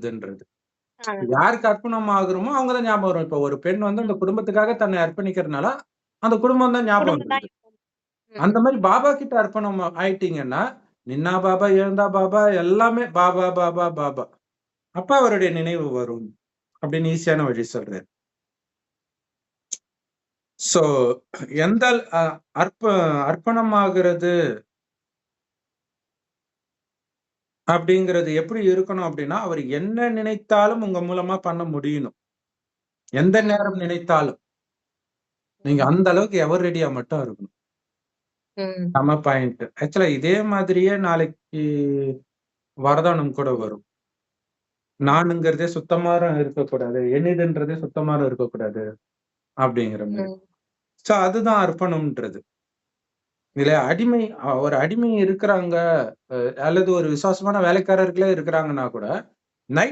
வருதுன்றது. ஆ. யாருக்கு அர்ப்பணம் ஆகுறோமோ அவங்க தான் ஞாபகம் வரும். இப்ப ஒரு பெண் வந்து அந்த குடும்பத்துக்காக தன்னை அர்ப்பணிக்கிறதுனால, அந்த குடும்பம் தான் ஞாபகம் குடும்பம் தான் வந்துருது. இருக்கும். அந்த ம். மாரி பாபா கிட்ட அர்ப்பணம் ஆயிட்டீங்கன்னா, நின்னா பாபா, எழுந்தா பாபா, எல்லாமே பாபா, பாபா, பாபா. அப்ப அவருடைய நினைவு வரும். அப்படின்னு ஈஸியான வழி சொல்றாரு. சோ எந்த அ அர்ப்ப அர்ப்பணமாகிறது அப்படிங்கிறது எப்படி இருக்கணும் அப்படின்னா, அவர் என்ன நினைத்தாலும் உங்க மூலமா பண்ண முடியணும். எந்த நேரம் ம். நினைத்தாலும். நீங்க ம். அந்த அளவுக்கு எவர் ரெடியா மட்டும் இருக்கணும். ம். செம பாயிண்ட். ஆக்சுவலா இதே மாதிரியே நாளைக்கு வரதானம் கூட வரும். நானுங்கிறதே சுத்தமார இருக்கக்கூடாது. என்னதுன்றதே சுத்தமார இருக்கக்கூடாது. அப்படிங்கிற மாரி. ம். சோ அதுதான் அர்ப்பணம்ன்றது. இதுல அடிமை ஒரு அடிமை இருக்கிறாங்க, அல்லது ஒரு விசுவாசமான வேலைக்காரர்களே இருக்கிறாங்கன்னா கூட, நைட்